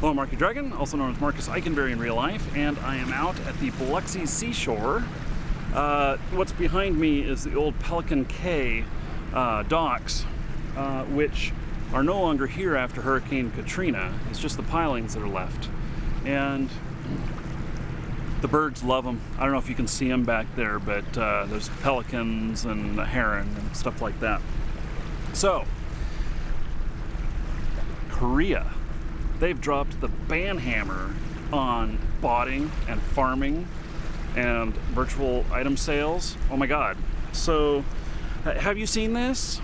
Hello, Marky Dragon, also known as Marcus Eikenberry in real life, and I am out at the Biloxi Seashore. What's behind me is the old Pelican Cay docks, which are no longer here after Hurricane Katrina. It's just the pilings that are left. And the birds love them. I don't know if you can see them back there, but there's pelicans and a heron and stuff like that. So, Korea. They've dropped the ban hammer on botting and farming and virtual item sales. Oh my god. So, have you seen this?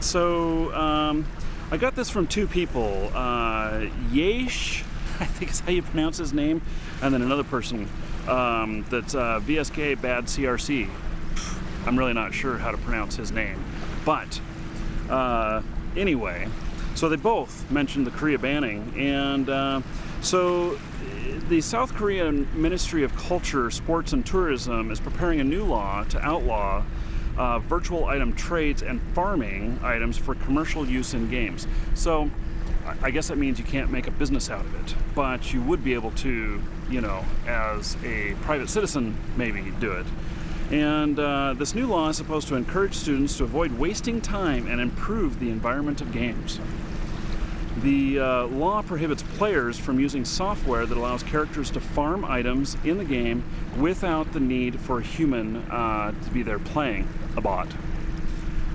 So, I got this from two people. Yesh, I think is how you pronounce his name, and then another person that's VSK Bad CRC. I'm really not sure how to pronounce his name. But, anyway, so they both mentioned the Korea banning, and so the South Korean Ministry of Culture, Sports and Tourism is preparing a new law to outlaw virtual item trades and farming items for commercial use in games. So I guess that means you can't make a business out of it, but you would be able to, you know, as a private citizen, maybe do it. And this new law is supposed to encourage students to avoid wasting time and improve the environment of games. The law prohibits players from using software that allows characters to farm items in the game without the need for a human to be there playing a bot.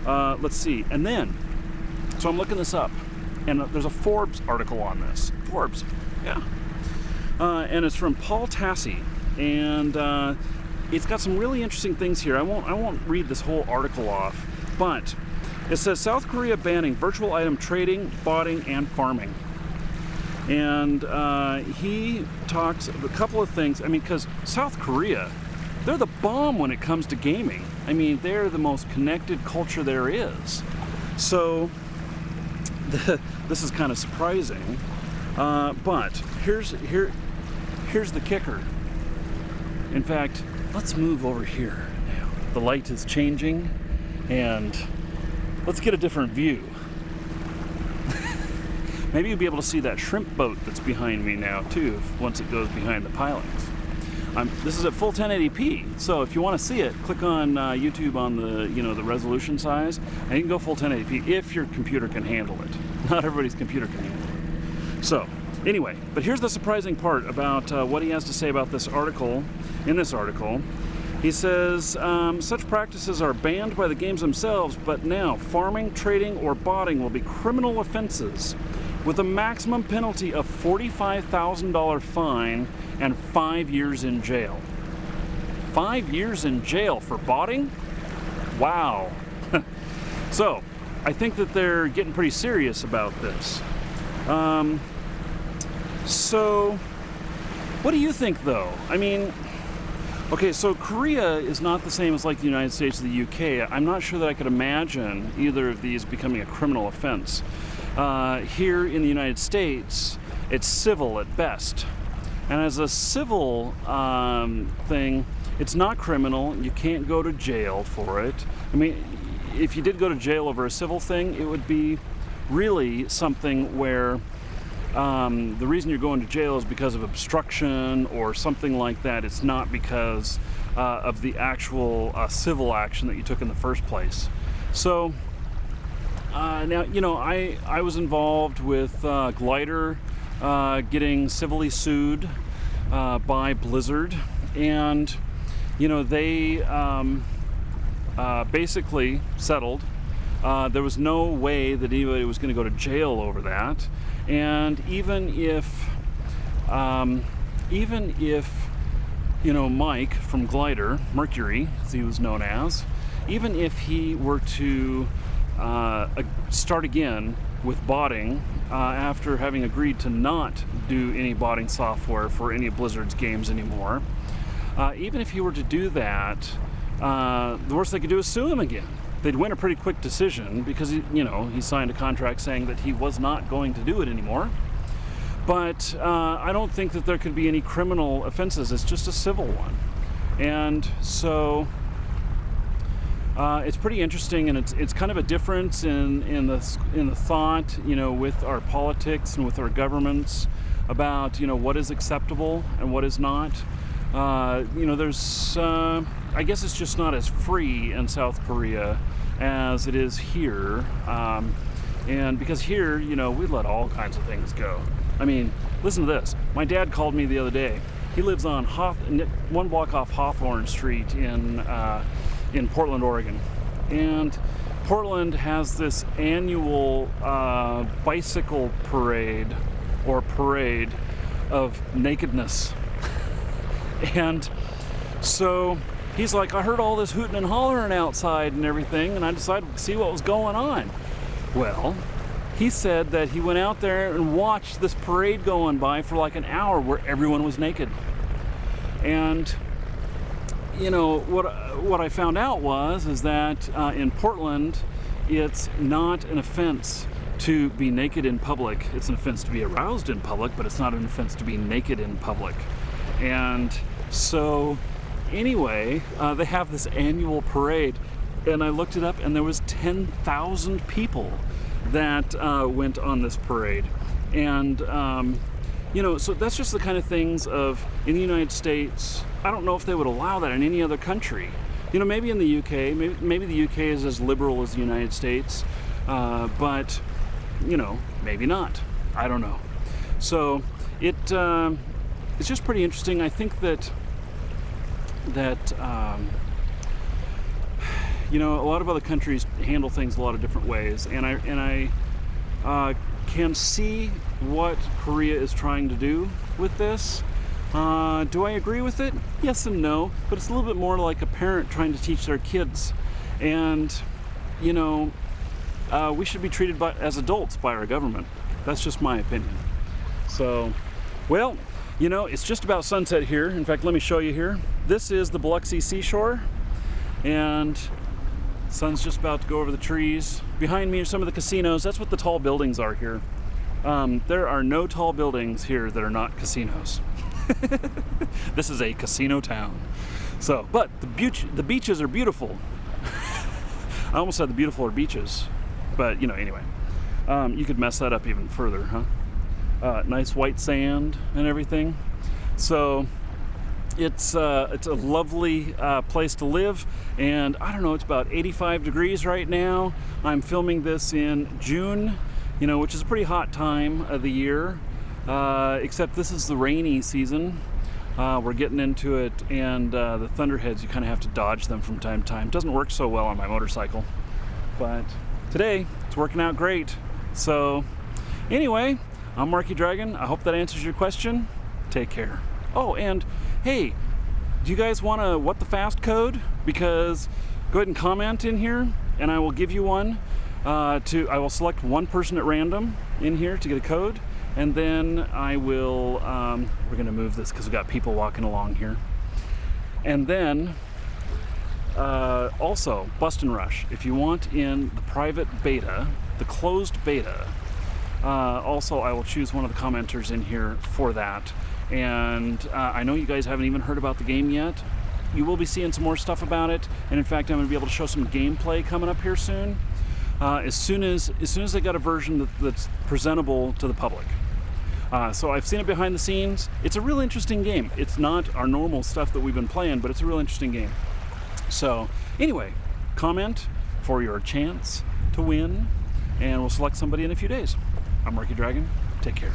Let's see. And then, so I'm looking this up, and there's a Forbes article on this. Forbes, yeah. And it's from Paul Tassi, and it's got some really interesting things here. I won't read this whole article off, but it says South Korea banning virtual item trading, botting, and farming. And he talks of a couple of things. I mean, because South Korea, they're the bomb when it comes to gaming. I mean, they're the most connected culture there is. So this is kind of surprising. But here's the kicker. In fact, let's move over here now. The light is changing, and let's get a different view. Maybe you'll be able to see that shrimp boat that's behind me now too, once it goes behind the pilings. This is at full 1080p, so if you want to see it, click on YouTube on the resolution size, and you can go full 1080p if your computer can handle it. Not everybody's computer can handle it. So, anyway, but here's the surprising part about what he has to say about this article. In this article, he says, such practices are banned by the games themselves, but now farming, trading, or botting will be criminal offenses with a maximum penalty of $45,000 fine and 5 years in jail. 5 years in jail for botting? Wow. So, I think that they're getting pretty serious about this. So, what do you think though? I mean, okay, so Korea is not the same as like the United States or the UK. I'm not sure that I could imagine either of these becoming a criminal offense. Here in the United States, it's civil at best. And as a civil thing, it's not criminal. You can't go to jail for it. I mean, if you did go to jail over a civil thing, it would be really something where the reason you're going to jail is because of obstruction or something like that. It's not because of the actual civil action that you took in the first place. So now, you know, I was involved with Glider getting civilly sued by Blizzard, and you know, they basically settled. There was no way that anybody was going to go to jail over that. And even if you know, Mike from Glider, Mercury, as he was known as, even if he were to start again with botting after having agreed to not do any botting software for any of Blizzard's games anymore, even if he were to do that, the worst they could do is sue him again. They'd win a pretty quick decision because he signed a contract saying that he was not going to do it anymore. But I don't think that there could be any criminal offenses. It's just a civil one. And so it's pretty interesting, and it's kind of a difference in the thought, you know, with our politics and with our governments. about what is acceptable and what is not. There's I guess it's just not as free in South Korea as it is here, and because here we let all kinds of things go. I mean, listen to this. My dad called me the other day. He lives on one block off Hawthorne Street in Portland, Oregon, and Portland has this annual bicycle parade of nakedness. And so he's like, I heard all this hooting and hollering outside and everything, and I decided to see what was going on. Well, he said that he went out there and watched this parade going by for like an hour where everyone was naked. And what I found out is that in Portland, it's not an offense to be naked in public. It's an offense to be aroused in public, but it's not an offense to be naked in public. And so anyway, they have this annual parade, and I looked it up, and there was 10,000 people that went on this parade. And so that's just the kind of things of, in the United States, I don't know if they would allow that in any other country. Maybe in the UK, maybe the UK is as liberal as the United States, but maybe not. I don't know. So it's just pretty interesting. I think that a lot of other countries handle things a lot of different ways, and I can see what Korea is trying to do with this. Do I agree with it? Yes and no, but it's a little bit more like a parent trying to teach their kids, and we should be treated as adults by our government. That's just my opinion. So, well, it's just about sunset here. In fact, let me show you here. This is the Biloxi seashore, and sun's just about to go over the trees. Behind me are some of the casinos. That's what the tall buildings are here. There are no tall buildings here that are not casinos. This is a casino town. So, but the beaches are beautiful. I almost said the beautiful are beaches, but anyway, you could mess that up even further, huh? Nice white sand and everything. So it's a lovely place to live, and I don't know, it's about 85 degrees right now. I'm filming this in June, which is a pretty hot time of the year, except this is the rainy season. We're getting into it, and the thunderheads, you kind of have to dodge them from time to time. It doesn't work so well on my motorcycle, but today it's working out great. So anyway, I'm Marky Dragon. I hope that answers your question. Take care. Oh, and hey, do you guys want a What the Fast code? Because go ahead and comment in here, and I will give you one. I will select one person at random in here to get a code, and then I will. We're going to move this because we've got people walking along here, and then also Bust and Rush. If you want in the private beta, the closed beta. Also, I will choose one of the commenters in here for that. And I know you guys haven't even heard about the game yet. You will be seeing some more stuff about it. And in fact, I'm going to be able to show some gameplay coming up here soon. As soon as they got a version that's presentable to the public. So I've seen it behind the scenes. It's a real interesting game. It's not our normal stuff that we've been playing, but it's a real interesting game. So anyway, comment for your chance to win, and we'll select somebody in a few days. I'm Marky Dragon. Take care.